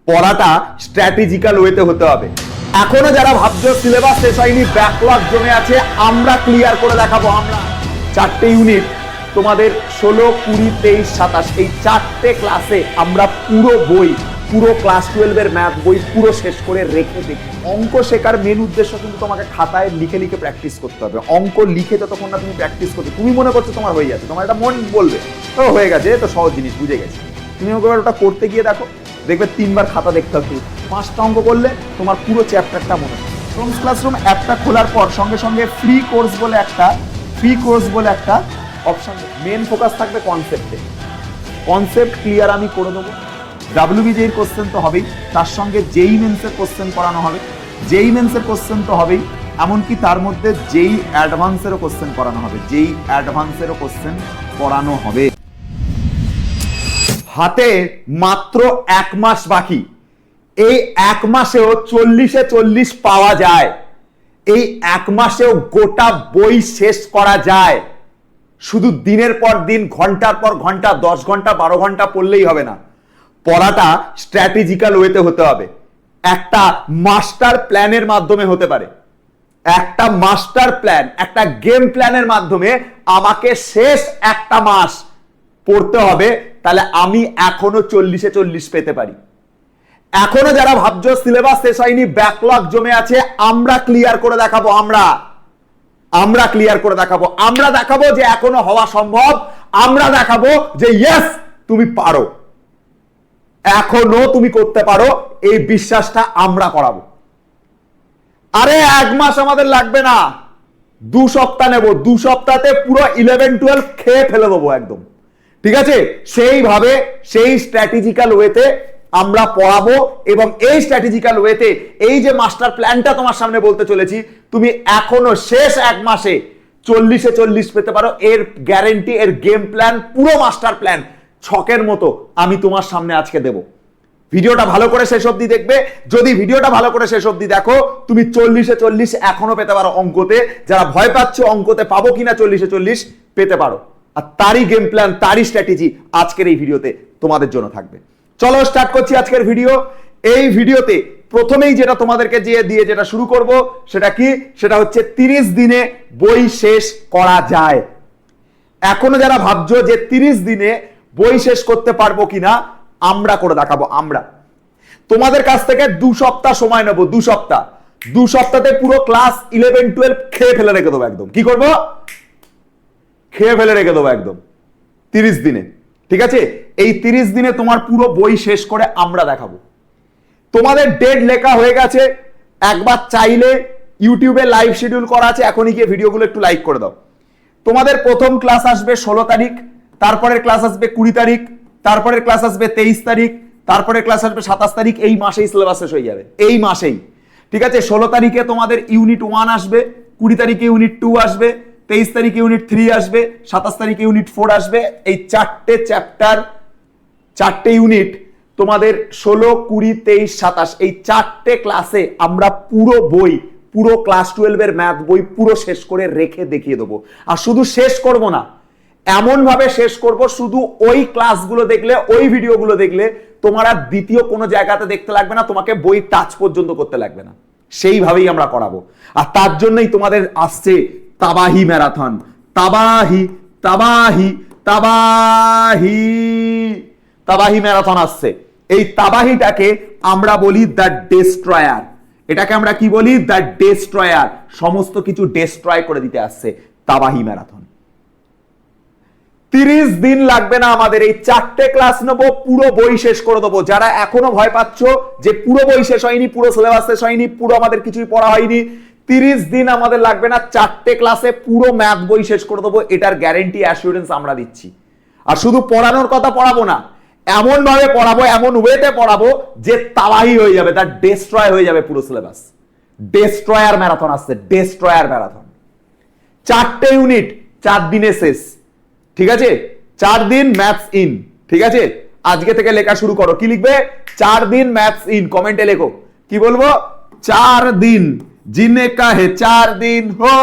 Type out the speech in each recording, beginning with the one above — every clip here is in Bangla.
পড়াটা স্ট্র্যাটেজিক্যাল ওয়েতে হতে হবে। এখনো যারা ভাবছো সিলেবাস শেষ হয়নি, ব্যাকলগ জমে আছে, আমরা ক্লিয়ার করে দেখাবো। আমরা 4টে ইউনিট তোমাদের 16, 20, 23, 27 এই 4টে ক্লাসে আমরা পুরো বই, পুরো ক্লাস 12 এর ম্যাথ বই পুরো শেষ করে রেখে দেখি। অঙ্ক শেখার মেন উদ্দেশ্য কিন্তু তোমাকে খাতায় লিখে লিখে প্র্যাকটিস করতে হবে। অঙ্ক লিখে যতক্ষণ না তুমি প্র্যাকটিস করছো, তুমি মনে করছো তোমার হয়ে যাচ্ছে, তোমার একটা মন বলবে তো হয়ে গেছে, তো সহজ জিনিস বুঝে গেছে। তুমি ওটা করতে গিয়ে দেখো, দেখবে 3বার খাতা দেখতে হবে। 5টা অঙ্ক করলে তোমার পুরো চ্যাপ্টারটা মনে হবে। সোমস ক্লাসরুম অ্যাপটা খোলার পর সঙ্গে সঙ্গে ফ্রি কোর্স বলে একটা অপশন। মেন ফোকাস থাকবে কনসেপ্টে। কনসেপ্ট ক্লিয়ার আমি করে দেবো। WBJ এর কোশ্চেন তো হবেই, তার সঙ্গে জেই মেন্সের কোশ্চেন করানো হবে। জেই মেন্সের কোশ্চেন তো হবেই, এমনকি তার মধ্যে জেই অ্যাডভান্সেরও কোশ্চেন করানো হবে। হাতে মাত্র 1 মাস বাকি। এই 1 মাসেও 40-এ 40 পাওয়া যায়। এই 1 মাসেও গোটা বই শেষ করা যায়। শুধু দিনের পর দিন, ঘন্টার পর ঘন্টা, 10 ঘন্টা 12 ঘন্টা পড়লেই হবে না। পড়াটা স্ট্র্যাটেজিক্যাল ওয়েতে হতে হবে। একটা মাস্টার প্ল্যানের মাধ্যমে হতে পারে। একটা মাস্টার প্ল্যান, একটা গেম প্ল্যানের মাধ্যমে আমাকে শেষ 1টা মাস পড়তে হবে, তাহলে আমি এখনো 40-এ 40 পেতে পারি। এখনো যারা ভাবছো সিলেবাস শেষ হয়নি, ব্যাকলগ জমে আছে, আমরা ক্লিয়ার করে দেখাবো। আমরা ক্লিয়ার করে দেখাবো। আমরা দেখাবো যে এখনো হওয়া সম্ভব। আমরা দেখাবো যে ইয়েস তুমি পারো, এখনো তুমি করতে পারো। এই বিশ্বাসটা আমরা করাবো। আরে 1 মাস আমাদের লাগবে না, 2 সপ্তাহ নেব। 2 সপ্তাহে পুরো 11-12 খেয়ে ফেলে দেবো একদম, ঠিক আছে? সেইভাবে সেই স্ট্র্যাটেজিক্যাল ওয়েতে আমরা পড়াবো। এবং এই স্ট্র্যাটেজিক্যাল ওয়েতে এই যে মাস্টার প্ল্যানটা তোমার সামনে বলতে চলেছি, তুমি এখনো শেষ 1 মাসে 40-এ 40 পেতে পারো। এর গ্যারেন্টি, এর গেম প্ল্যান, পুরো মাস্টার প্ল্যান ছকের মতো আমি তোমার সামনে আজকে দেব। ভিডিওটা ভালো করে শেষ অবধি দেখবে। যদি ভিডিওটা ভালো করে শেষ অবধি দেখো, তুমি 40-এ 40 এখনো পেতে পারো অঙ্কতে। যারা ভয় পাচ্ছ অঙ্কতে পাবো কিনা 40-এ 40, পেতে পারো। আর তারই গেম প্ল্যান, তারই স্ট্র্যাটেজি আজকের এই ভিডিওতে তোমাদের জন্য থাকবে। চলো স্টার্ট করছি আজকের ভিডিও। এই ভিডিওতে প্রথমেই যেটা তোমাদেরকে দিয়ে যেটা শুরু করব, সেটা কি? সেটা হচ্ছে 30 দিনে বই শেষ করা যায়। এখনো যারা ভাবছো যে 30 দিনে বই শেষ করতে পারবো কিনা, আমরা করে দেখাবো। আমরা তোমাদের কাছ থেকে 2 সপ্তাহ সময় নেব। 2 সপ্তাহ, 2 সপ্তাহে পুরো ক্লাস 11-12 খেয়ে ফেলে রেখে দেবো একদম। কি করবো? খেয়ে ফেলে রেখে দেবো একদম 30 দিনে, ঠিক আছে? এই 30 দিনে তোমার পুরো বই শেষ করে আমরা দেখাবো। তোমাদের ডেট লেখা হয়ে গেছে। একবার চাইলে ইউটিউবে লাইভ শিডিউল করা আছে, এখনই গিয়ে ভিডিওগুলো একটু লাইক করে দাও। তোমাদের প্রথম ক্লাস আসবে 16 তারিখ, তারপরের ক্লাস আসবে 20 তারিখ, তারপরের ক্লাস আসবে 23 তারিখ, তারপরের ক্লাস আসবে 27 তারিখ। এই মাসেই সিলেবাস শেষ হয়ে যাবে, এই মাসেই, ঠিক আছে? 16 তারিখে তোমাদের ইউনিট 1 আসবে, 20 তারিখে ইউনিট 2 আসবে, 23 তারিখে ইউনিট 3 আসবে, 27 তারিখে ইউনিট 4 আসবে। এই 4টে চ্যাপ্টার, 4টে ইউনিট তোমাদের 16, 20, 23, 27 এই 4টে ক্লাসে আমরা পুরো বই, পুরো ক্লাস 12 এর ম্যাথ বই পুরো শেষ করে রেখে দেখিয়ে দেবো। আর শুধু শেষ করব না, এমন ভাবে শেষ করব, শুধু ওই ক্লাসগুলো দেখলে, ওই ভিডিওগুলো দেখলে তোমার আর দ্বিতীয় কোনো জায়গাতে দেখতে লাগবে না, তোমাকে বই টাচ পর্যন্ত করতে লাগবে না। সেইভাবেই আমরা করাবো। আর তার জন্যই তোমাদের আসছে তাবাহি ম্যারাথন। তাবাহি তাবাহি তাবাহি তাবাহি ম্যারাথন আসছে। এই তাবাহিটাকে আমরা বলি দ্য ডেস্ট্রয়ার। এটাকে আমরা কি বলি? The destroyer. সমস্ত কিছু ডেস্ট্রয় করে দিতে আসছে তাবাহি ম্যারাথন। 30 দিন লাগবে না আমাদের। এই 4টে ক্লাস নেবো, পুরো বই শেষ করে দেবো। যারা এখনো ভয় পাচ্ছ যে পুরো বই শেষ হয়নি, পুরো সিলেবাস শেষ হয়নি, পুরো আমাদের কিছুই পড়া হয়নি, 30 দিন আমাদের লাগবে না। 4টে ক্লাসে পুরো ম্যাথ বই শেষ করে দেবো, এটার গ্যারেন্টি, অ্যাসুরেন্স আমরা দিচ্ছি। আর শুধু পড়ানোর কথা পড়াবো না, এমন ভাবে পড়াবো, এমন ওয়েতে পড়াবো যে তাবাহি হয়ে যাবে, তার ডেস্ট্রয় হয়ে যাবে পুরো সিলেবাস। ডেস্ট্রয়ার ম্যারাথন আসছে, ডেস্ট্রয়ার ম্যারাথন। 4টে ইউনিট 4 দিনে শেষ, ঠিক আছে? 4 দিন ম্যাথস ইন, ঠিক আছে? আজকে থেকে লেখা শুরু করো। কি লিখবে? 4 দিন ম্যাথস ইন। কমেন্টে লেখো কি বলবো? 4 দিন জিনে কাহে 4 দিন হো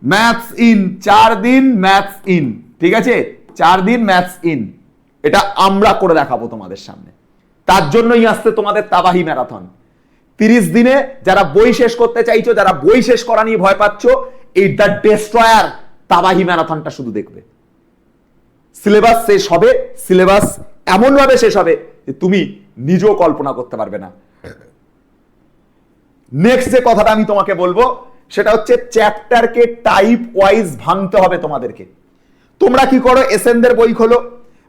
ম্যাথস ইন। 4 দিন ম্যাথস ইন, ঠিক আছে? 4 দিন ম্যাথস ইন। এটা আমরা করে দেখাবো তোমাদের সামনে। তার জন্যই আসছে তোমাদের তাবাহি ম্যারাথন। 30 দিনে যারা বই শেষ করতে চাইছো, যারা বই শেষ করা নিয়ে ভয় পাচ্ছ, এই দ্য ডেস্ট্রয়ার তাবাহি ম্যারাথনটা শুধু দেখবে। সিলেবাস শেষ হবে, সিলেবাস এমন ভাবে শেষ হবে যে তুমি নিজেও কল্পনা করতে পারবে না। নেক্সট যে কথাটা আমি তোমাকে বলবো সেটা হচ্ছে চ্যাপ্টারকে টাইপ ওয়াইজ ভাঙতে হবে তোমাদেরকে। তোমরা কি করো, এসএনদের বই খোলো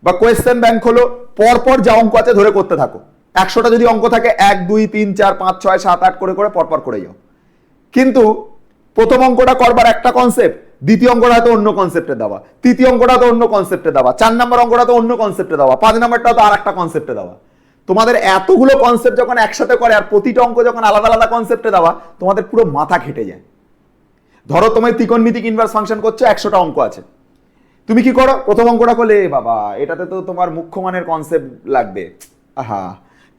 বা কোয়েশ্চেন ব্যাংক খোলো, পরপর যা অঙ্ক আছে ধরে করতে থাকো। 100টা যদি অঙ্ক থাকে 1 2 3 4 5 6 7 8 করে করে পরপর করে যাও। কিন্তু প্রথম অঙ্কটা করবার একটা কনসেপ্ট, দ্বিতীয় অঙ্কটা তো অন্য কনসেপ্টে দেওয়া, তৃতীয় অঙ্কটা তো অন্য কনসেপ্টে দেওয়া, 4 নম্বর অঙ্কটা তো অন্য কনসেপ্টে দেওয়া, 5 নম্বরটা তো আর একটা কনসেপ্টে দেওয়া। তোমাদের এতগুলো কনসেপ্ট যখন একসাথে করে আর প্রতিটা অঙ্ক যখন আলাদা আলাদা কনসেপ্টে দেওয়া, তোমাদের পুরো মাথা ঘেটে যায়। ধরো তুমি ত্রিকোণমিতিক ইনভার্স ফাংশন করছো, 100টা অঙ্ক আছে, তুমি কি করো, প্রথম অঙ্কটা করলে বাবা এটাতে তো তোমার মুখ্য মানের কনসেপ্ট লাগবে, আহা,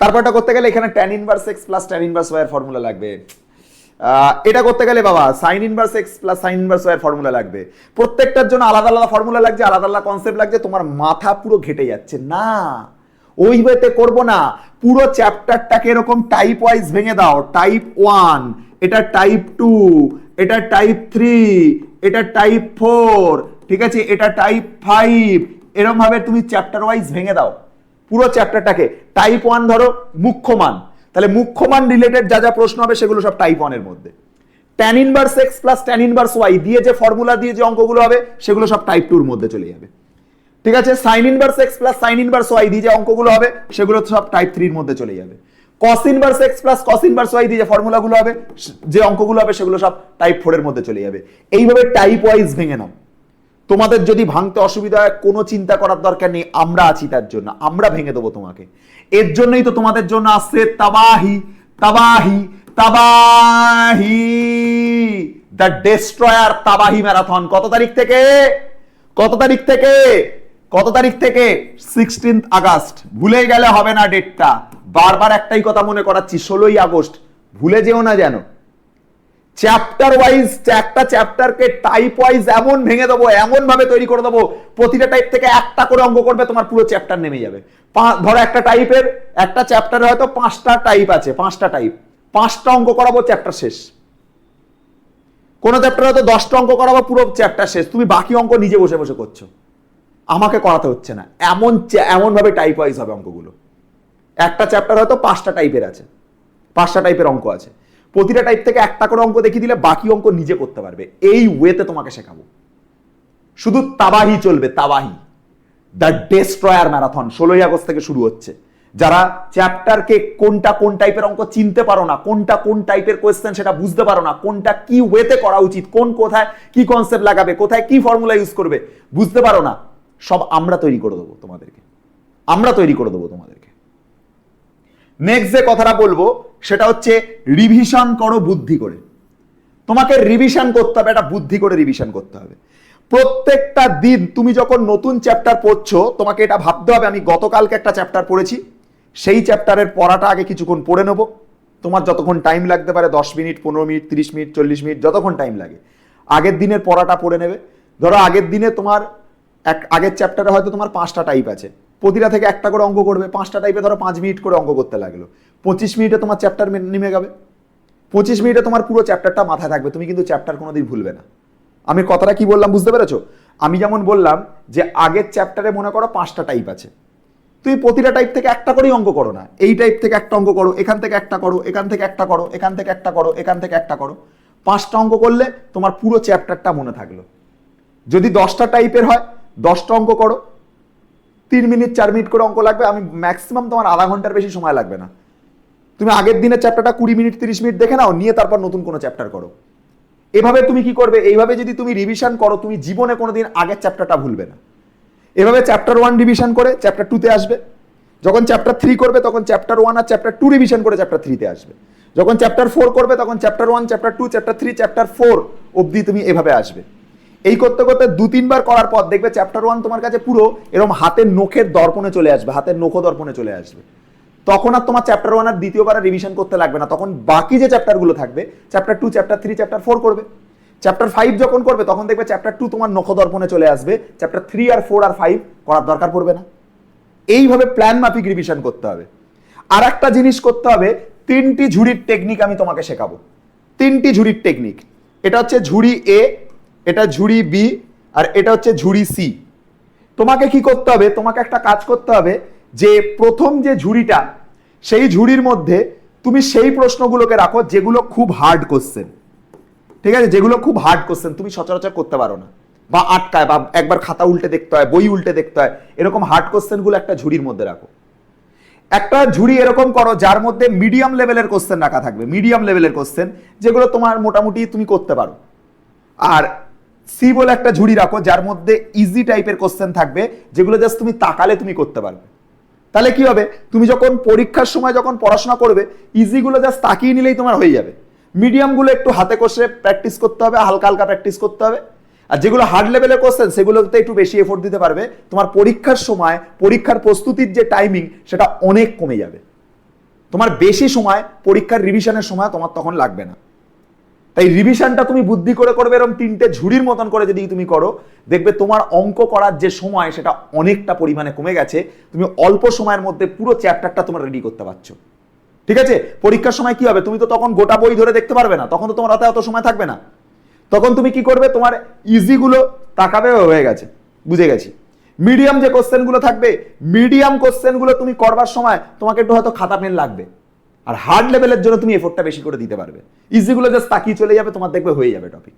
তারপরটা করতে গেলে এখানে tan inverse x plus tan inverse y এর ফর্মুলা লাগবে, এটা করতে গেলে বাবা sin inverse x plus sin inverse y এর ফর্মুলা লাগবে। প্রত্যেকটার জন্য আলাদা আলাদা ফর্মুলা লাগছে, আলাদা আলাদা কনসেপ্ট লাগছে, তোমার মাথা পুরো ঘেটে যাচ্ছে। না, ওই ওয়েতে করবো না, পুরো চ্যাপ্টারটাকে এরকম টাইপ ওয়াইজ ভেঙে দাও। টাইপ 1, এটা টাইপ 2, এটা টাইপ 3, এটা টাইপ 4, ঠিক আছে, এটা টাইপ 5, এরকম ভাবে তুমি চ্যাপ্টার ওয়াইজ ভেঙে দাও পুরো চ্যাপ্টারটাকে। টাইপ 1 ধরো মুখ্য মান, তাহলে মুখ্য মান রিলেটেড যা যা প্রশ্ন হবে সেগুলো সব টাইপ 1 এর মধ্যে। tan inverse x plus tan inverse y দিয়ে যে ফর্মুলা দিয়ে যে অঙ্কগুলো হবে সেগুলো সব টাইপ 2 এর মধ্যে চলে যাবে। ঠিক আছে, sin inverse x plus sin inverse y দিয়ে যে অঙ্কগুলো হবে সেগুলো সব টাইপ 3 এর মধ্যে চলে যাবে। cos inverse x plus cos inverse y দিয়ে যে ফর্মুলাগুলো হবে, যে অঙ্কগুলো হবে সেগুলো সব টাইপ 4 এর মধ্যে চলে যাবে। এইভাবে টাইপ ওয়াইজ ভেঙে নাও। তোমাদের যদি ভাঙতে অসুবিধা হয় কোনো চিন্তা করার দরকার নেই, আমরা আছি তার জন্য, আমরা ভেঙে দেবো তোমাকে। এর জন্যই তো তোমাদের জন্য আসছে তাবাহি তাবাহি তাবাহি দ্য ডেস্ট্রয়ার তাবাহি ম্যারাথন। কত তারিখ থেকে, কত তারিখ থেকে, কত তারিখ থেকে? 16 আগস্ট। ভুলে গেলে হবে না ডেটটা, বারবার একটাই কথা মনে করাচ্ছি, 16ই আগস্ট, ভুলে যেও না যেন। চ্যাপ্টার ওয়াইজ, একটা চ্যাপ্টারকে টাইপ ওয়াইজ এমন ভেঙে দেবো, এমন ভাবে তৈরি করে দেবো, প্রতিটা টাইপ থেকে একটা করে অঙ্ক করবে, তোমার পুরো চ্যাপ্টার নেমে যাবে। ধরো একটা টাইপের, একটা চ্যাপ্টারে হয়তো 5টা টাইপ আছে, 5টা টাইপ, 5টা অঙ্ক করাবো, চ্যাপ্টার শেষ। কোন চ্যাপ্টারে হয়তো 10টা অঙ্ক করাবো, পুরো চ্যাপ্টার শেষ। তুমি বাকি অঙ্ক নিজে বসে বসে করছো, আমাকে করাতে হচ্ছে না। এমন ভাবে টাইপ ওয়াইজ হবে অঙ্কগুলো। একটা চ্যাপ্টার হয়তো 5টা টাইপের আছে, 5টা টাইপের অঙ্ক আছে, প্রতিটা টাইপ থেকে একটা করে অঙ্ক দেখিয়ে দিলে বাকি অঙ্ক নিজে করতে পারবে। এই ওয়েতে তোমাকে শেখাবো। শুধু তাবাহি চলবে, তাবাহি। দ্য ডেস্ট্রয়ার ম্যারাথন 16ই আগস্ট থেকে শুরু হচ্ছে। যারা চ্যাপ্টারকে কোনটা কোন টাইপের অঙ্ক চিনতে পারো না, কোনটা কোন টাইপের কোয়েশ্চেন সেটা বুঝতে পারো না, কোনটা কি ওয়েতে করা উচিত, কোন কোথায় কি কনসেপ্ট লাগাবে, কোথায় কি ফর্মুলা ইউজ করবে বুঝতে পারো না, সব আমরা তৈরি করে দেবো তোমাদেরকে, আমরা তৈরি করে দেবো তোমাদেরকে। নেক্সট যে কথাটা বলবো সেটা হচ্ছে রিভিশন করো বুদ্ধি করে। তোমাকে রিভিশন করতে হবে, এটা বুদ্ধি করে রিভিশন করতে হবে। প্রত্যেকটা দিন তুমি যখন নতুন চ্যাপ্টার পড়ছো, তোমাকে এটা ভাবতে হবে আমি গতকালকে একটা চ্যাপ্টার পড়েছি, সেই চ্যাপ্টারের পড়াটা আগে কিছুক্ষণ পড়ে নেবো। তোমার যতক্ষণ টাইম লাগতে পারে, 10 মিনিট, 15 মিনিট, 30 মিনিট, 40 মিনিট, যতক্ষণ টাইম লাগে, আগের দিনের পড়াটা পড়ে নেবে। ধরো আগের দিনে তোমার আগের চ্যাপ্টারে হয়তো তোমার 5টা টাইপ আছে, প্রতিটা থেকে একটা করে অঙ্ক করবে, 5টা টাইপে ধরো 5 মিনিট করে অঙ্ক করতে লাগলো, 25 মিনিটে তোমার চ্যাপ্টার নেমে যাবে। 25 মিনিটে তোমার পুরো চ্যাপ্টারটা মাথায় থাকবে, তুমি কিন্তু চ্যাপ্টার কোনোদিন ভুলবে না। আমি কথাটা কি বললাম বুঝতে পেরেছো? আমি যেমন বললাম যে আগের চ্যাপ্টারে মনে করো 5টা টাইপ আছে, তুমি প্রতিটা টাইপ থেকে একটা করেই অঙ্ক করো না, এই টাইপ থেকে একটা অঙ্ক করো, এখান থেকে একটা করো, এখান থেকে একটা করো, এখান থেকে একটা করো, এখান থেকে একটা করো, 5টা অঙ্ক করলে তোমার পুরো চ্যাপ্টারটা মনে থাকলো। যদি 10টা টাইপের হয়, 10টা অঙ্ক করো, 3 মিনিট 4 মিনিট করে অঙ্ক লাগবে, আমি ম্যাক্সিমাম তোমার আধা ঘন্টার বেশি সময় লাগবে না। তুমি আগের দিনের চ্যাপ্টারটা 20 মিনিট 30 মিনিট দেখে নাও, নিয়ে তারপর নতুন কোনো চ্যাপ্টার করো। এভাবে তুমি কি করবে, এইভাবে যদি তুমি রিভিশন করো, তুমি জীবনে কোনোদিন আগের চ্যাপ্টারটা ভুলবে না। এভাবে চ্যাপ্টার 1 রিভিশন করে চ্যাপ্টার 2 তে আসবে, যখন চ্যাপ্টার 3 করবে তখন চ্যাপ্টার 1 আর চ্যাপ্টার 2 রিভিশন করে চ্যাপ্টার 3 তে আসবে, যখন চ্যাপ্টার 4 করবে তখন চ্যাপ্টার 1 চ্যাপ্টার 2 চ্যাপ্টার 3 চ্যাপ্টার 4 অবধি তুমি এভাবে আসবে। এই করতে করতে 2-3 বার করার পর দেখবে চ্যাপ্টার 1 তোমার কাছে পুরো এরকম হাতের নখের দর্পণে চলে আসবে, হাতের নখ দর্পণে চলে আসবে। তখন আর তোমার চ্যাপ্টার 1 আর দ্বিতীয়বার রিভিশন করতে লাগবে না, তখন বাকি যে চ্যাপ্টারগুলো থাকবে, চ্যাপ্টার 2 চ্যাপ্টার 3 চ্যাপ্টার 4 করবে। চ্যাপ্টার 5 যখন করবে তখন দেখবে চ্যাপ্টার 2 তোমার নখ দর্পণে চলে আসবে, চ্যাপ্টার 3 আর 4 আর 5 করার দরকার পড়বে না। এইভাবে প্ল্যান মাফিক রিভিশন করতে হবে। আর একটা জিনিস করতে হবে, 3টি ঝুড়ির টেকনিক আমি তোমাকে শেখাবো। 3টি ঝুড়ির টেকনিক, এটা হচ্ছে ঝুড়ি এ, এটা ঝুড়ি বি, আর এটা হচ্ছে ঝুড়ি সি। তোমাকে কি করতে হবে, তোমাকে একটা কাজ করতে হবে যে প্রথম যে ঝুড়িটা, সেই ঝুড়ির মধ্যে তুমি সেই প্রশ্নগুলোকে রাখো যেগুলো খুব হার্ড কোশ্চেন, ঠিক আছে, যেগুলো খুব হার্ড কোশ্চেন তুমি সচরাচর করতে পারো না, বা আটকায়, বা একবার খাতা উল্টে দেখতে হয়, বই উল্টে দেখতে হয়, এরকম হার্ড কোশ্চেনগুলো একটা ঝুড়ির মধ্যে রাখো। একটা ঝুড়ি এরকম করো যার মধ্যে মিডিয়াম লেভেলের কোশ্চেন রাখা থাকবে, মিডিয়াম লেভেলের কোশ্চেন যেগুলো তোমার মোটামুটি তুমি করতে পারো। আর সি বলে একটা ঝুড়ি রাখো যার মধ্যে ইজি টাইপের কোশ্চেন থাকবে, যেগুলো জাস্ট তুমি তাকালে তুমি করতে পারবে। তাহলে কি হবে, তুমি যখন পরীক্ষার সময় যখন পড়াশোনা করবে, ইজিগুলো জাস্ট তাকিয়ে নিলেই তোমার হয়ে যাবে। মিডিয়ামগুলো একটু হাতে কষে প্র্যাকটিস করতে হবে, হালকা হালকা প্র্যাকটিস করতে হবে। আর যেগুলো হার্ড লেভেলের কোশ্চেন সেগুলোতে একটু বেশি এফোর্ট দিতে পারবে, তোমার পরীক্ষার সময় পরীক্ষার প্রস্তুতির যে টাইমিং সেটা অনেক কমে যাবে। তোমার বেশি সময় পরীক্ষার রিভিশনের সময় তোমার তখন লাগবে না। তাই রিভিশনটা তুমি বুদ্ধি করে করবে, এরকম 3টে ঝুড়ির মতন করে যদি তুমি করো, দেখবে তোমার অঙ্ক করার যে সময় সেটা অনেকটা পরিমাণে কমে গেছে। তুমি অল্প সময়ের মধ্যে পুরো চ্যাপ্টারটা তোমার রেডি করতে পারছো। ঠিক আছে, পরীক্ষার সময় কি হবে, তুমি তো তখন গোটা বই ধরে দেখতে পারবে না, তখন তো তোমার হাতে অত সময় থাকবে না। তখন তুমি কি করবে, তোমার ইজিগুলো তাকাবে, হয়ে গেছে, বুঝে গেছি। মিডিয়াম যে কোশ্চেনগুলো থাকবে, মিডিয়াম কোশ্চেনগুলো তুমি করবার সময় তোমাকে একটু হয়তো খাতা পেন লাগবে, আর হার্ড লেভেলের জন্য তুমি এফোর্টটা বেশি করে দিতে পারবে। ইজিগুলো জাস্ট তাকিয়ে চলে যাবে, তোমার দেখবে হয়ে যাবে টপিক।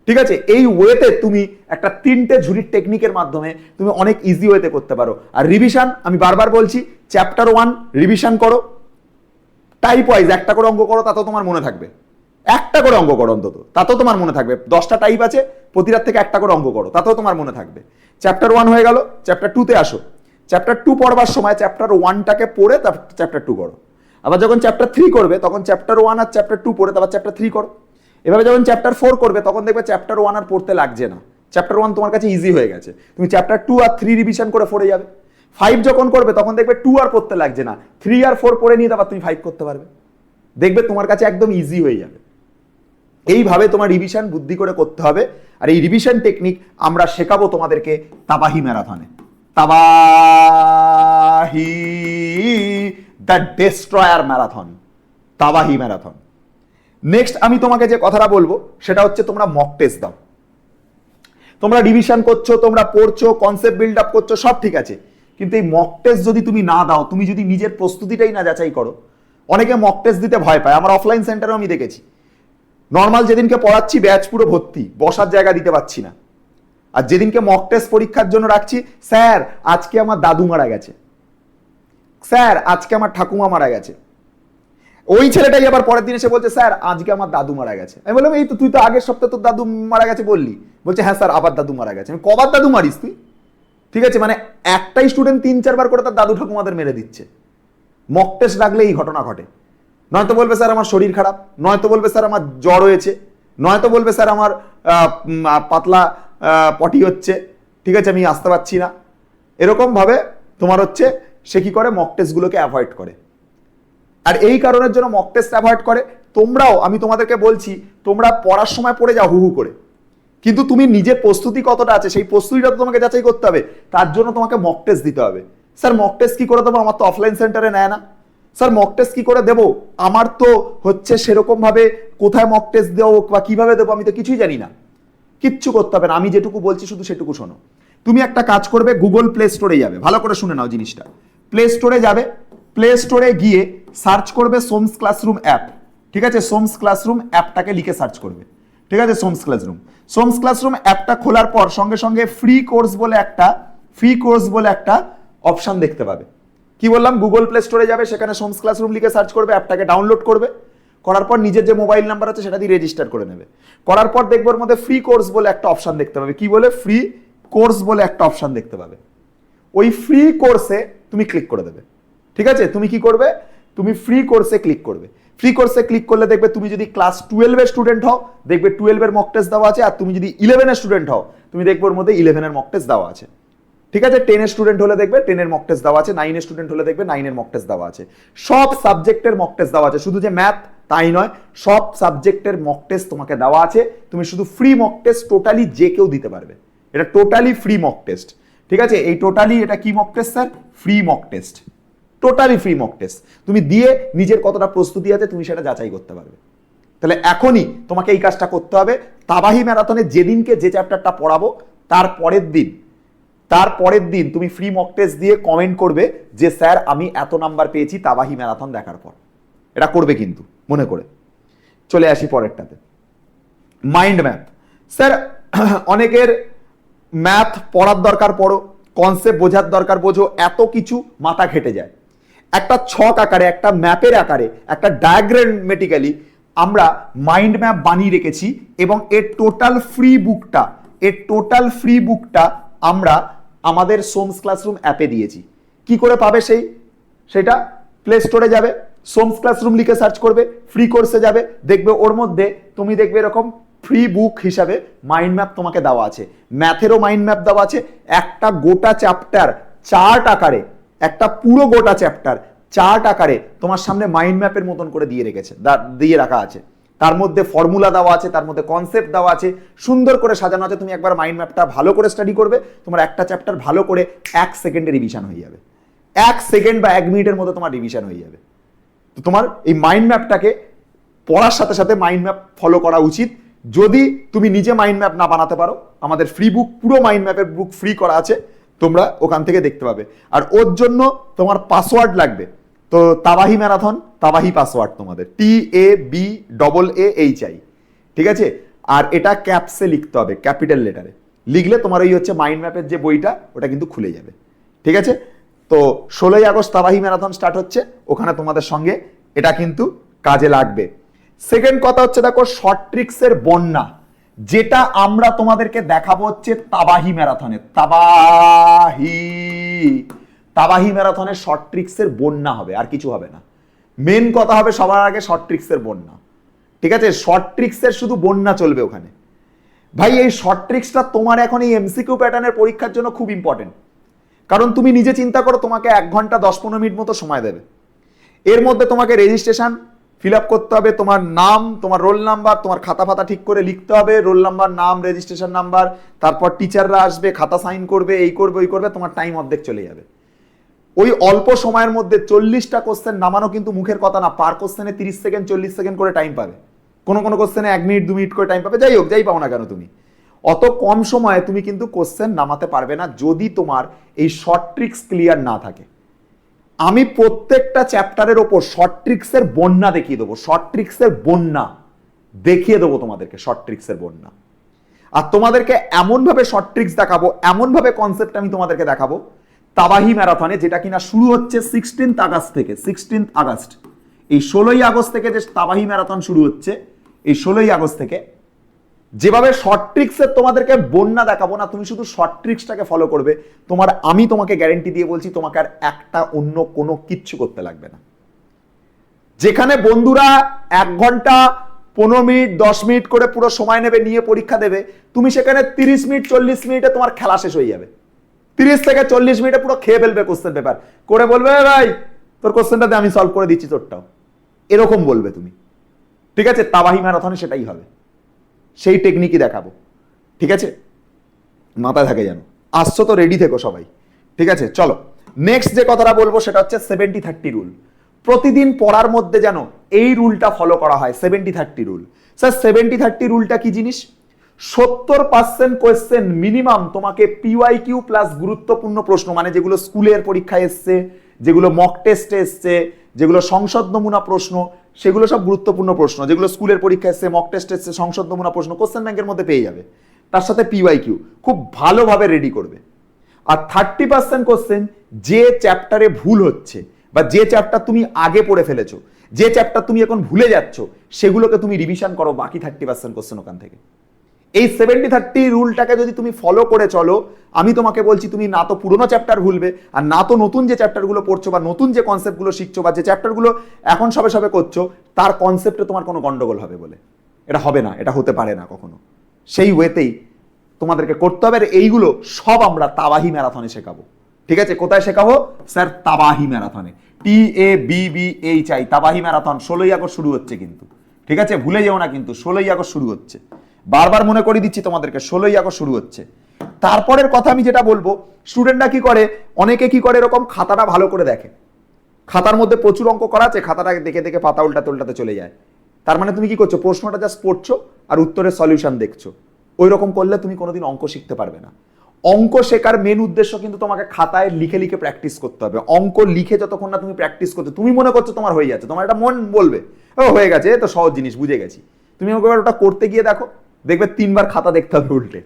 ঠিক আছে, এই ওয়েতে তুমি একটা 3টে ঝুড়ির টেকনিকের মাধ্যমে তুমি অনেক ইজি ওয়েতে করতে পারো। আর রিভিশন, আমি বারবার বলছি, চ্যাপ্টার 1 রিভিশন করো, টাইপ ওয়াইজ একটা করে অঙ্ক করো, তাতেও তোমার মনে থাকবে। একটা করে অঙ্ক করো অন্তত, তাতেও তোমার মনে থাকবে। 10টা টাইপ আছে, প্রতিটার থেকে একটা করে অঙ্ক করো, তাতেও তোমার মনে থাকবে। চ্যাপ্টার 1 হয়ে গেল, চ্যাপ্টার 2তে আসো। চ্যাপ্টার 2 পড়বার সময় চ্যাপ্টার 1টাকে পড়ে তারপর চ্যাপ্টার 2 করো। আবার যখন চ্যাপ্টার 3 করবে তখন চ্যাপ্টার 1 আর চ্যাপ্টার 2 পড়ে তারপর চ্যাপ্টার 3 করো। এভাবে যখন চ্যাপ্টার 4 করবে তখন দেখবে চ্যাপ্টার 1 আর পড়তে লাগছে না, চ্যাপ্টার 1 তোমার কাছে ইজি হয়ে গেছে, তুমি চ্যাপ্টার 2 আর 3 রিভিশন করে পড়ে যাবে। 5 যখন করবে তখন দেখবে 2 আর পড়তে লাগছে না, 3 আর 4 পড়ে নিয়ে তারপর তুমি 5 করতে পারবে, দেখবে তোমার কাছে একদম ইজি হয়ে যাবে। এইভাবে তোমার রিভিশন বুদ্ধি করে করতে হবে। আর এই রিভিশন টেকনিক আমরা শেখাবো তোমাদেরকে তাবাহি ম্যারাথনে। Tabahi the destroyer marathon, Tabahi marathon. Next আমি তোমাকে যে কথাটা বলবো সেটা হচ্ছে, তোমরা মক টেস্ট দাও। তোমরা রিভিশন করছো, তোমরা পড়ছো, কনসেপ্ট বিল্ড আপ করছো, সব ঠিক আছে, কিন্তু এই মক টেস্ট যদি তুমি না দাও, তুমি যদি নিজের প্রস্তুতিটাই না যাচাই করো, অনেকে মক টেস্ট দিতে ভয় পায়। আমার অফলাইন সেন্টারেও আমি দেখেছি, নর্মাল যেদিনকে পড়াচ্ছি ব্যাচ পুরো ভর্তি, বসার জায়গা দিতে পারছি না। আর যেদিনকে মক টেস্ট পরীক্ষার জন্য রাখছি, স্যার আজকে আমার দাদু মারা গেছে, স্যার আজকে আমার ঠাকুমা মারা গেছে, ওই ছেলেটাই আবার পরের দিন এসে বলছে স্যার আজকে আমার দাদু মারা গেছে। আমি বললাম এই তো তুই তো আগের সপ্তাহে তোর দাদু মারা গেছে বললি, বলছে হ্যাঁ স্যার আবার দাদু মারা গেছে। আমি কবার দাদু মারিস তুই? ঠিক আছে, মানে একটাই স্টুডেন্ট 3-4 বার করে তার দাদু ঠাকুমাদের মেরে দিচ্ছে। মক টেস্ট রাখলে এই ঘটনা ঘটে। নয়তো বলবে স্যার আমার শরীর খারাপ, নয়তো বলবে স্যার আমার জ্বর হয়েছে, নয়তো বলবে স্যার আমার পাতলা পটি হচ্ছে, ঠিক আছে আমি আসতে পারছি না। এরকম ভাবে তোমার হচ্ছে সে কি করে, মক টেস্টগুলোকে অ্যাভয়েড করে। আর এই কারণের জন্য মক টেস্ট অ্যাভয়েড করে। তোমরাও, আমি তোমাদেরকে বলছি, তোমরা পড়ার সময় পড়ে যাও হু হু করে, কিন্তু তুমি নিজের প্রস্তুতি কতটা আছে সেই প্রস্তুতিটা তো তোমাকে যাচাই করতে হবে। তার জন্য তোমাকে মক টেস্ট দিতে হবে। স্যার মক টেস্ট কি করে দেবো, আমার তো অফলাইন সেন্টারে নেয় না। স্যার মক টেস্ট কি করে দেবো, আমার তো হচ্ছে সেরকম ভাবে কোথায় মক টেস্ট দেবো বা কিভাবে দেবো আমি তো কিছুই জানি না। কিচ্ছু করতে হবে না, আমি যেটুকু বলছি শুধু সেটুকু শোনো। তুমি একটা কাজ করবে, গুগল প্লে স্টোরে যাবে, ভালো করে শুনে নাও জিনিসটা। প্লে স্টোরে যাবে, প্লে স্টোরে গিয়ে সার্চ করবে সোমস ক্লাসরুম অ্যাপ। ঠিক আছে, সোমস ক্লাসরুম অ্যাপটাকে লিখে সার্চ করবে। ঠিক আছে, সোমস ক্লাসরুম। সোমস ক্লাসরুম অ্যাপটা খোলার পর সঙ্গে সঙ্গে ফ্রি কোর্স বলে একটা অপশন দেখতে পাবে। কি বললাম, গুগল প্লে স্টোরে যাবে, সেখানে সোমস ক্লাসরুম লিখে সার্চ করবে, অ্যাপটাকে ডাউনলোড করবে, করার পর নিজের যে মোবাইল নাম্বার আছে সেটা দিয়ে রেজিস্টার করে নেবে। করার পর দেখবে ওর মধ্যে ফ্রি কোর্স বলে একটা অপশন দেখতে পাবে। কি বলে, ফ্রি কোর্স বলে একটা অপশন দেখতে পাবে। ওই ফ্রি কোর্সে তুমি ক্লিক করে দেবে। ঠিক আছে, তুমি কি করবে, তুমি ফ্রি কোর্সে ক্লিক করবে। ফ্রি কোর্সে ক্লিক করলে দেখবে তুমি যদি ক্লাস 12 এর স্টুডেন্ট হও দেখবে 12 এর মক টেস্ট দেওয়া আছে, আর তুমি যদি 11 এর স্টুডেন্ট হও তুমি দেখবে ওর মধ্যে 11 এর মক টেস্ট দেওয়া আছে। ঠিক আছে, 10 এর স্টুডেন্ট হলে দেখবে 10 এর মক টেস্ট দেওয়া আছে, 9 এর স্টুডেন্ট হলে দেখবে 9 এর মক টেস্ট দেওয়া আছে। সব সাবজেক্টের মক টেস্ট দেওয়া আছে, শুধু যে ম্যাথ তাই নয়, সব সাবজেক্টের মক টেস্ট তোমাকে দেওয়া আছে। তুমি শুধু ফ্রি মক টেস্ট টোটালি যে কেউ দিতে পারবে, এটা টোটালি ফ্রি মক টেস্ট। ঠিক আছে, এই টোটালি এটা কি mock test sir, free mock test. Totally free mock test, তুমি দিয়ে নিজের কতটা প্রস্তুতি আছে তুমি সেটা যাচাই করতে পারবে। তাহলে এখনই তোমাকে এই কাজটা করতে হবে। তাবাহি ম্যারাথনে যেদিনকে যে চ্যাপ্টারটা পড়াবো তার পরের দিন তুমি ফ্রি মক টেস্ট দিয়ে কমেন্ট করবে যে স্যার আমি এত নাম্বার পেয়েছি তাবাহি ম্যারাথন দেখার পর। এটা করবে কিন্তু মনে করে। চলে আসি পরেরটাতে, মাইন্ড ম্যাপ। স্যার অনেকের ম্যাথ পড়ার দরকার পড়ো, কনসেপ্ট বোঝার দরকার বোঝো, এত কিছু মাথা ঘেটে যায়। একটা ছক আকারে, একটা ম্যাপের আকারে, একটা ডায়াগ্রামেটিক্যালি আমরা মাইন্ড ম্যাপ বানিয়ে রেখেছি এবং এর টোটাল ফ্রি বুকটা আমরা আমাদের সোমস ক্লাসরুম অ্যাপে দিয়েছি। কি করে পাবে সেটা প্লে স্টোরে যাবে, সোমস ক্লাসরুম লিখে সার্চ করবে, ফ্রি কোর্সে যাবে, দেখবে ওর মধ্যে তুমি দেখবে এরকম ফ্রি বুক হিসাবে মাইন্ড ম্যাপ তোমাকে দেওয়া আছে। ম্যাথেরও মাইন্ড ম্যাপ দেওয়া আছে, একটা গোটা চ্যাপ্টার চার্ট আকারে, একটা পুরো গোটা চ্যাপ্টার চার্ট আকারে তোমার সামনে মাইন্ড ম্যাপের মতন করে দিয়ে রাখা আছে। তার মধ্যে ফর্মুলা দেওয়া আছে, তার মধ্যে কনসেপ্ট দেওয়া আছে, সুন্দর করে সাজানো আছে। তুমি একবার মাইন্ড ম্যাপটা ভালো করে স্টাডি করবে, তোমার একটা চ্যাপ্টার ভালো করে 1 সেকেন্ডে রিভিশন হয়ে যাবে। 1 সেকেন্ড বা 1 মিনিটের মধ্যে তোমার রিভিশন হয়ে যাবে। তো তোমার এই মাইন্ড ম্যাপটাকে পড়ার সাথে সাথে মাইন্ড ম্যাপ ফলো করা উচিত। যদি তুমি নিজে মাইন্ড ম্যাপ না বানাতে পারো, আমাদের ফ্রি বুক, পুরো মাইন্ড ম্যাপের বুক ফ্রি করা আছে, তোমরা ওখান থেকে দেখতে পাবে। আর ওর জন্য তোমার পাসওয়ার্ড লাগবে। তো তাবাহি ম্যারাথন, তাবাহি পাসওয়ার্ড তোমাদের TABAAHI, ঠিক আছে? আর এটা ক্যাপসে লিখতে হবে, ক্যাপিটাল লেটারে লিখলে তোমার ওই হচ্ছে মাইন্ড ম্যাপের যে বইটা ওটা কিন্তু খুলে যাবে, ঠিক আছে? তো 16ই আগস্ট তাবাহি ম্যারাথন স্টার্ট হচ্ছে, ওখানে তোমাদের সঙ্গে এটা কিন্তু কাজে লাগবে। সেকেন্ড কথা হচ্ছে দেখো, শর্ট ট্রিক্সের বন্যা, যেটা আমরা তোমাদেরকে দেখাবো হচ্ছে তাবাহি ম্যারাথনে। তাবাহি ম্যারাথনে শর্ট ট্রিক্সের বন্যা হবে, আর কিছু হবে না। মেন কথা হবে সবার আগে শর্ট ট্রিক্সের বন্যা, ঠিক আছে? শর্ট ট্রিক্সের শুধু বন্যা চলবে ওখানে। ভাই এই শর্ট ট্রিক্সটা তোমার এখন এই এমসিকিউ প্যাটার্নের পরীক্ষার জন্য খুব ইম্পর্টেন্ট। কারণ তুমি নিজে চিন্তা করো, তোমাকে 1 ঘন্টা 10-15 মিনিট মতো সময় দেবে। এর মধ্যে তোমাকে রেজিস্ট্রেশন ফিল আপ করতে হবে, তোমার নাম, তোমার রোল নাম্বার, তোমার খাতা ফাতা ঠিক করে লিখতে হবে, রোল নাম্বার, নাম, রেজিস্ট্রেশন নাম্বার, তারপর টিচাররা আসবে, খাতা সাইন করবে, এই করবে ওই করবে, তোমার টাইম অর্ধেক চলে যাবে। ওই অল্প সময়ের মধ্যে 40টা কোশ্চেন নামানো কিন্তু মুখের কথা না। পার কোশ্চেনে 30 সেকেন্ড 40 সেকেন্ড করে টাইম পাবে, কোনো কোশ্চেনে 1 মিনিট 2 মিনিট করে টাইম পাবে। যাই হোক, যাই পাও না কেন, তুমি অত কম সময়ে তুমি কিন্তু কোশ্চেন নামাতে পারবে না যদি তোমার এই শর্ট ট্রিক্স ক্লিয়ার না থাকে। আমি প্রত্যেকটা চ্যাপ্টারের ওপর শর্ট ট্রিক্সের বন্যা দেখিয়ে দেবো, শর্ট ট্রিক্সের বন্যা দেখিয়ে দেবো তোমাদেরকে, শর্ট ট্রিক্সের বন্যা। আর তোমাদেরকে এমনভাবে শর্ট ট্রিক্স দেখাবো, এমনভাবে কনসেপ্ট আমি তোমাদেরকে দেখাবো তাবাহি ম্যারাথনে, যেটা কিনা শুরু হচ্ছে 16 আগস্ট থেকে। 16 আগস্ট, এই 16ই আগস্ট থেকে যে তাবাহি ম্যারাথন শুরু হচ্ছে, এই 16ই আগস্ট থেকে যেভাবে শর্ট ট্রিক্সের তোমাদেরকে বন্যা দেখাবো না, তুমি শুধু শর্ট ট্রিক্সটাকে ফলো করবে, আমি তোমাকে গ্যারেন্টি দিয়ে বলছি তোমাকে আর একটা অন্য কোনো কিচ্ছু করতে লাগবে না। যেখানে বন্ধুরা 1 ঘন্টা 15 মিনিট 10 মিনিট করে পুরো সময় নেবে, নিয়ে পরীক্ষা দেবে, তুমি সেখানে 30 মিনিট 40 মিনিটে তোমার খেলা শেষ হয়ে যাবে। 30 থেকে 40 মিনিটে পুরো খেয়ে ফেলবে কোশ্চেন পেপার, করে বলবে ভাই তোর কোশ্চেনটাতে আমি সলভ করে দিচ্ছি তোরটাও, এরকম বলবে তুমি, ঠিক আছে? তাবাহি ম্যারাথনে সেটাই হবে, সেই টেকনিকই দেখাবো, ঠিক আছে? মাথায় থাকে যেন। আসছো তো রেডি থেকো সবাই, ঠিক আছে? চলো নেক্সট যে কথাটা বলবো সেটা হচ্ছে 70-30 রুল। প্রতিদিন পড়ার মধ্যে যেন এই রুলটা ফলো করা হয়, 70-30 রুল। স্যার 70-30 রুলটা কি জিনিস? 70% কোয়েশ্চেন মিনিমাম তোমাকে PYQ প্লাস গুরুত্বপূর্ণ প্রশ্ন, মানে যেগুলো স্কুলের পরীক্ষায় এসছে, যেগুলো মক টেস্টে এসছে, যেগুলো সংসদ নমুনা প্রশ্ন, সেগুলো সব গুরুত্বপূর্ণ প্রশ্ন, যেগুলো স্কুলের পরীক্ষা এসছে, মক টেস্ট এসছে, সংসদ নমুনা প্রশ্ন কোশ্চেন ব্যাংকের মধ্যে পেয়ে যাবে। তার সাথে PYQ খুব ভালোভাবে রেডি করবে। আর 30% কোশ্চেন যে চ্যাপ্টারে ভুল হচ্ছে বা যে চ্যাপ্টার তুমি আগে পড়ে ফেলেছো, যে চ্যাপ্টার তুমি এখন ভুলে যাচ্ছ, সেগুলোকে তুমি রিভিশন করো, বাকি 30% কোশ্চেন ওখান থেকে। এই 70-30 রুলটাকে যদি তুমি ফলো করে চলো, আমি তোমাকে বলছি তুমি না তো পুরোনো চ্যাপ্টার ভুলবে, আর না তো নতুন যে চ্যাপ্টারগুলো পড়ছো বা নতুন যে কনসেপ্টগুলো শিখছো বা যে চ্যাপ্টারগুলো এখন সবে সবে করছো তার কনসেপ্টে তোমার কোনো গন্ডগোল হবে বলে, এটা হবে না, এটা হতে পারে না কখনো। সেই ওয়েতেই তোমাদেরকে করতে হবে। আর এইগুলো সব আমরা তাবাহি ম্যারাথনে শেখাবো, ঠিক আছে? কোথায় শেখাবো স্যার? তাবাহি ম্যারাথনে, TABAHI, তাবাহি ম্যারাথন 16ই আগস্ট শুরু হচ্ছে কিন্তু, ঠিক আছে? ভুলে যেও না কিন্তু, 16ই আগস্ট শুরু হচ্ছে, বারবার মনে করিয়ে দিচ্ছি তোমাদেরকে, 16ই আগস্ট শুরু হচ্ছে। তারপরের কথা আমি যেটা বলবো, স্টুডেন্টরা কি করে, অনেকে কি করে, এরকম খাতাটা ভালো করে দেখে, খাতার মধ্যে প্রচুর অঙ্ক করা আছে, খাতাটাকে দেখে দেখে পাতা উল্টাতে উল্টাতে চলে যায়। তার মানে তুমি কি করছো, প্রশ্নটা জাস্ট পড়ছো আর উত্তরের সলিউশন দেখছো। ওই রকম করলে তুমি কোনোদিন অঙ্ক শিখতে পারবে না। অঙ্ক শেখার মেন উদ্দেশ্য কিন্তু তোমাকে খাতায় লিখে লিখে প্র্যাকটিস করতে হবে। অঙ্ক লিখে যতক্ষণ না তুমি প্র্যাকটিস করছো, তুমি মনে করছো তোমার হয়ে যাচ্ছে, তোমার একটা মন বলবে ও হয়ে গেছে, তো সহজ জিনিস বুঝে গেছি। তুমি ওটা করতে গিয়ে দেখো, দেখবে 3 বার খাতা দেখতে হবে উল্টে।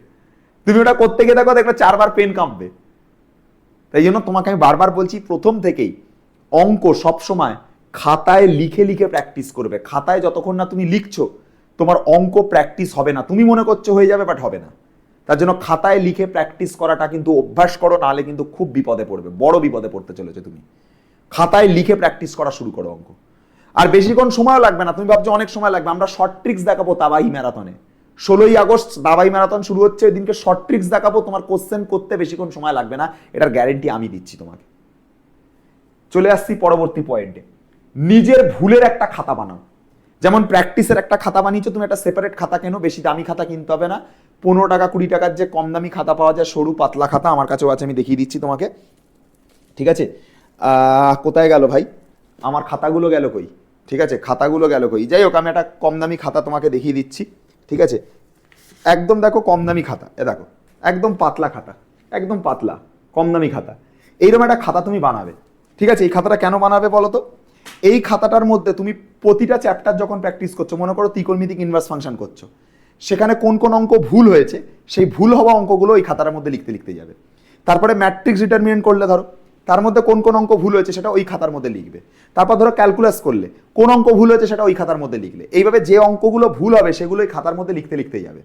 তুমি ওটা করতে গিয়ে দেখো, দেখবে 4 বার পেন কাঁপবে। তাই জন্য তোমাকে আমি বারবার বলছি, প্রথম থেকেই অঙ্ক সবসময় খাতায় লিখে লিখে প্র্যাকটিস করবে। খাতায় যতক্ষণ না তুমি লিখছো, তোমার অঙ্ক প্র্যাকটিস হবে না। তুমি মনে করছো হয়ে যাবে, বাট হবে না। তার জন্য খাতায় লিখে প্র্যাকটিস করাটা কিন্তু অভ্যাস করো, নাহলে কিন্তু খুব বিপদে পড়বে, বড় বিপদে পড়তে চলেছে তুমি। খাতায় লিখে প্র্যাকটিস করা শুরু করো অঙ্ক। আর বেশিক্ষণ সময় লাগবে না, তুমি ভাবছো অনেক সময় লাগবে। আমরা শর্ট ট্রিক্স দেখাবো তাবাহি ম্যারাথনে। 16ই আগস্ট দাবাই ম্যারাথন শুরু হচ্ছে, ওই দিনকে শর্ট ট্রিক্স দেখাবো। তোমার কোশ্চেন করতে বেশিক্ষণ সময় লাগবে না, এটার গ্যারেন্টি আমি দিচ্ছি তোমাকে। চলে আসছি পরবর্তী পয়েন্টে, নিজের ভুলের একটা খাতা বানাও। যেমন প্র্যাকটিসের একটা খাতা বানিয়েছো, তুমি একটা সেপারেট খাতা কেনো, বেশি দামি খাতা কিনতে হবে না। 15 টাকা 20 টাকার যে কম দামি খাতা পাওয়া যায়, সরু পাতলা খাতা, আমার কাছেও আছে, আমি দেখিয়ে দিচ্ছি তোমাকে। ঠিক আছে, কোথায় গেল ভাই আমার খাতাগুলো, গেল কই? ঠিক আছে, খাতাগুলো গেল কই? যাই হোক, আমি একটা কম দামি খাতা তোমাকে দেখিয়ে দিচ্ছি। ঠিক আছে, একদম দেখো কম দামি খাতা, এ দেখো একদম পাতলা খাতা, একদম পাতলা কম দামি খাতা। এইরকম একটা খাতা তুমি বানাবে। ঠিক আছে, এই খাতাটা কেন বানাবে বলো তো? এই খাতাটার মধ্যে তুমি প্রতিটা চ্যাপ্টার যখন প্র্যাকটিস করছো, মনে করো ত্রিকোণমিতিক ইনভার্স ফাংশন করছো, সেখানে কোন কোন অঙ্ক ভুল হয়েছে, সেই ভুল হওয়া অঙ্কগুলো এই খাতার মধ্যে লিখতে লিখতে যাবে। তারপরে ম্যাট্রিক্স ডিটারমিনেন্ট করলে ধরো, তার মধ্যে কোন কোন অঙ্ক ভুল হয়েছে সেটা ওই খাতার মধ্যে লিখবে। তারপর ধরো ক্যালকুলাস করলে কোন অঙ্ক ভুল হয়েছে সেটা ওই খাতার মধ্যে লিখলে। এইভাবে যে অঙ্কগুলো ভুল হবে সেগুলো এই খাতার মধ্যে লিখতে লিখতে যাবে।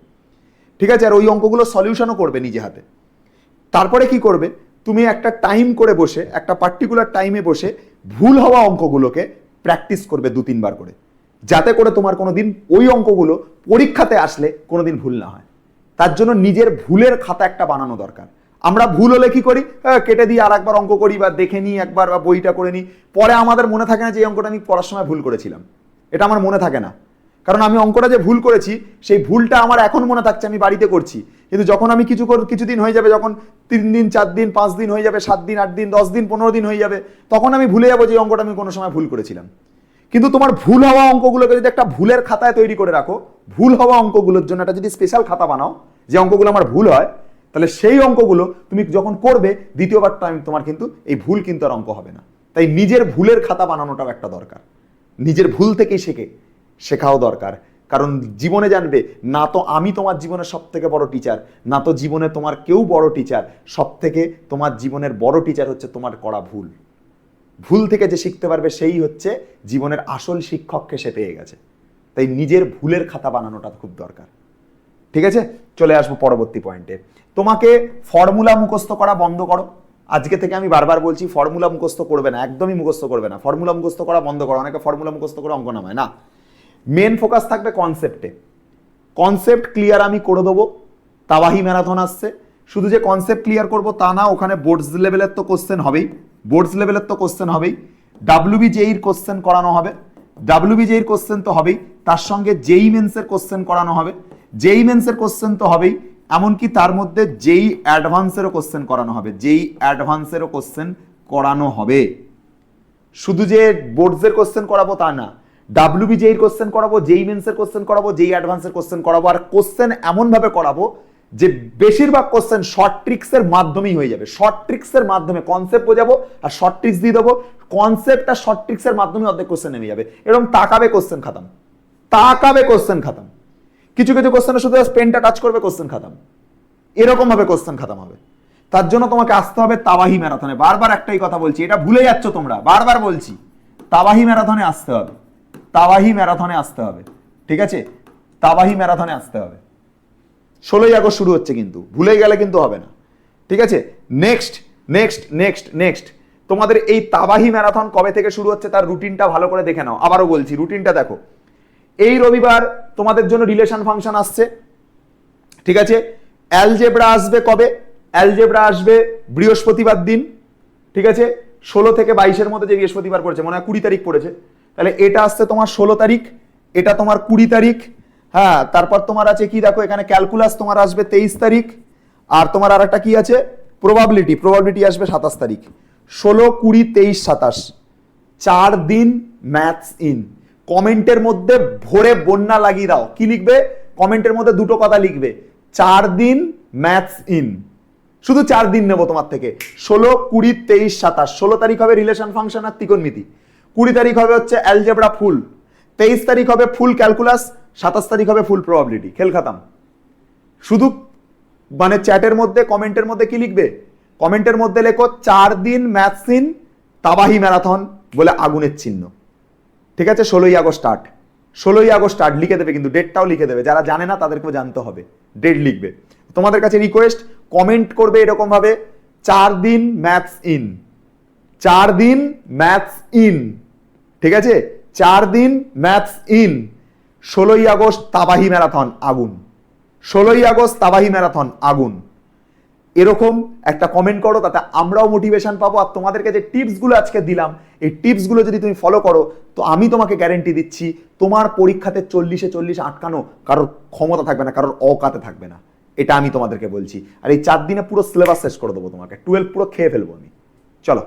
ঠিক আছে, আর ওই অঙ্কগুলো সলিউশনও করবে নিজে হাতে। তারপরে কি করবে, তুমি একটা টাইম করে বসে, একটা পার্টিকুলার টাইমে বসে ভুল হওয়া অঙ্কগুলোকে প্র্যাকটিস করবে 2-3 বার করে, যাতে করে তোমার কোনোদিন ওই অঙ্কগুলো পরীক্ষাতে আসলে কোনোদিন ভুল না হয়। তার জন্য নিজের ভুলের খাতা একটা বানানো দরকার। আমরা ভুল হলে কি করি, কেটে দিয়ে আর একবার অঙ্ক করি, বা দেখে নিই একবার, বা বইটা করে নিই। পরে আমাদের মনে থাকে না যে এই অঙ্কটা আমি পড়ার সময় ভুল করেছিলাম, এটা আমার মনে থাকে না। কারণ আমি অঙ্কটা যে ভুল করেছি, সেই ভুলটা আমার এখন মনে থাকছে, আমি বাড়িতে করছি। কিন্তু যখন আমি কিছুদিন হয়ে যাবে, যখন 3 দিন 4 দিন 5 দিন হয়ে যাবে, 7 দিন 8 দিন 10 দিন 15 দিন হয়ে যাবে, তখন আমি ভুলে যাবো যে অঙ্কটা আমি কোনো সময় ভুল করেছিলাম। কিন্তু তোমার ভুল হওয়া অঙ্কগুলোকে যদি একটা ভুলের খাতায় তৈরি করে রাখো, ভুল হওয়া অঙ্কগুলোর জন্য একটা যদি স্পেশাল খাতা বানাও, যে অঙ্কগুলো আমার ভুল হয়, তাহলে সেই অঙ্কগুলো তুমি যখন করবে, দ্বিতীয়বার টাইম তোমার কিন্তু এই ভুল কিন্তু আর অঙ্ক হবে না। তাই নিজের ভুলের খাতা বানানোটাও একটা দরকার। নিজের ভুল থেকেই শেখাও দরকার। কারণ জীবনে জানবে না, তো আমি তোমার জীবনের সব থেকে বড় টিচার, না তো জীবনে তোমার কেউ বড় টিচার। সব থেকে তোমার জীবনের বড় টিচার হচ্ছে তোমার করা ভুল। ভুল থেকে যে শিখতে পারবে সেই হচ্ছে জীবনের আসল শিক্ষককে সে পেয়ে গেছে। তাই নিজের ভুলের খাতা বানানোটা খুব দরকার। ঠিক আছে, চলে আসবো পরবর্তী পয়েন্টে। তোমাকে ফর্মুলা মুখস্থ করা বন্ধ করো। আজকে থেকে আমি বারবার বলছি, ফর্মুলা মুখস্থ করবে না, একদমই মুখস্থ করবে না। ফর্মুলা মুখস্থ করা বন্ধ করো। অনেকে ফর্মুলা মুখস্থ করে অঙ্ক নামায় না। মেন ফোকাস থাকবে কনসেপ্টে। কনসেপ্ট ক্লিয়ার আমি করে দেবো। তাবাহি ম্যারাথন আসছে, শুধু যে কনসেপ্ট ক্লিয়ার করবো তা না, ওখানে বোর্ডস লেভেলের তো কোশ্চেন হবেই। WBJER কোশ্চেন করানো হবে। WBJER কোশ্চেন তো হবেই, তার সঙ্গে JEE মেন্সের কোশ্চেন করানো হবে। JEE মেন্সের কোশ্চেন তো হবেই, এমনকি তার মধ্যে JEE অ্যাডভান্সেরও কোশ্চেন করানো হবে। শুধু যে বোর্ডসের কোশ্চেন করাবো তা না, WBJER কোশ্চেন করাবো, JEE মেন্সের কোশ্চেন করাবো, JEE অ্যাডভান্সের কোশ্চেন করাবো। আর কোশ্চেন এমন ভাবে করাবো যে বেশিরভাগ কোশ্চেন শর্ট ট্রিক্সের মাধ্যমেই হয়ে যাবে। শর্ট ট্রিক্সের মাধ্যমে কনসেপ্ট বোঝাবো আর শর্ট ট্রিক্স দিয়ে দেবো। কনসেপ্ট আর শর্ট ট্রিক্সের মাধ্যমে অর্ধেক কোশ্চেন নেমে যাবে। এরকম তাকাবে কোশ্চেন খাতাম। কিছু কিছু কোশ্চেনে শুধু পেনটা টাচ করবে, কোশ্চেন খাতাম। এরকম ভাবে কোশ্চেন খাতাম হবে। তার জন্য তোমাকে আসতে হবে তাবাহি ম্যারাথনে। বারবার একটাই কথা বলছি, এটা ভুলে যাচ্ছ তোমরা, বারবার বলছি, তাবাহি ম্যারাথনে আসতে হবে। ঠিক আছে, তাবাহি ম্যারাথনে আসতে হবে। 16ই আগস্ট শুরু হচ্ছে, কিন্তু ভুলে গেলে কিন্তু হবে না। ঠিক আছে, নেক্সট তোমাদের এই তাবাহি ম্যারাথন কবে থেকে শুরু হচ্ছে তার রুটিনটা ভালো করে দেখে নাও। আবারও বলছি, রুটিনটা দেখো। এই রবিবার তোমাদের জন্য রিলেশন ফাংশন আসছে। ঠিক আছে, অ্যালজেব্রা আসবে কবে? অ্যালজেব্রা আসবে বৃহস্পতিবার দিন। ঠিক আছে, 16 থেকে 22-এর মধ্যে যে বৃহস্পতিবার পড়েছে, মনে হয় 20 তারিখ পড়েছে, তাহলে এটা আসছে তোমার 16 তারিখ, এটা তোমার 20 তারিখ। হ্যাঁ, তারপর তোমার আছে কি দেখো, এখানে ক্যালকুলাস তোমার আসবে 23 তারিখ। আর তোমার আর একটা কি আছে, প্রবাবিলিটি আসবে 27 তারিখ। 16, 20, 23, 27 4 দিন ম্যাথস ইন। কমেন্টের মধ্যে ভরে বন্যা লাগিয়ে দাও। কি লিখবে? কমেন্টের মধ্যে দুটো কথা লিখবে, 4 দিন ম্যাথস ইন। শুধু 4 দিন নেবো তোমার থেকে। 16, 20, 23, 27। 16 তারিখ হবে রিলেশন ফাংশন আর ত্রিকোণমিতি। 20 তারিখ হবে হচ্ছে অ্যালজেব্রা ফুল। 23 তারিখ হবে ফুল ক্যালকুলাস। 27 তারিখ হবে ফুল প্রবাবিলিটি। খেল খাতাম। শুধু মানে চ্যাটের মধ্যে কমেন্টের মধ্যে কি লিখবে? কমেন্টের মধ্যে লেখো 4 দিন ম্যাথস ইন তাবাহি ম্যারাথন বলে আগুনের চিহ্ন। ঠিক আছে? 16ই আগস্ট স্টার্ট। 16ই আগস্ট স্টার্ট লিখে দেবে, কিন্তু ডেটটাও লিখে দেবে। যারা জানে না তাদেরকেও জানতে হবে, ডেট লিখবে। তোমাদের কাছে রিকোয়েস্ট, কমেন্ট করবে এরকম ভাবে, 4 দিন ম্যাথস ইন, 4 দিন ম্যাথস ইন। ঠিক আছে? 4 দিন ম্যাথস ইন। 16ই আগস্ট তাবাহি ম্যারাথন আগুন। 16ই আগস্ট তাবাহি ম্যারাথন আগুন। এরকম একটা কমেন্ট করো, তাতে আমরাও মোটিভেশন পাবো। আর তোমাদেরকে যে টিপসগুলো আজকে দিলাম, এই টিপসগুলো যদি তুমি ফলো করো, তো আমি তোমাকে গ্যারেন্টি দিচ্ছি তোমার পরীক্ষাতে 40-এ 40 আটকানো কারোর ক্ষমতা থাকবে না, কারোর অকাতে থাকবে না। এটা আমি তোমাদেরকে বলছি। আর এই 4 দিনে পুরো সিলেবাস শেষ করে দেবো তোমাকে। 12 পুরো খেয়ে ফেলবো আমি। চলো।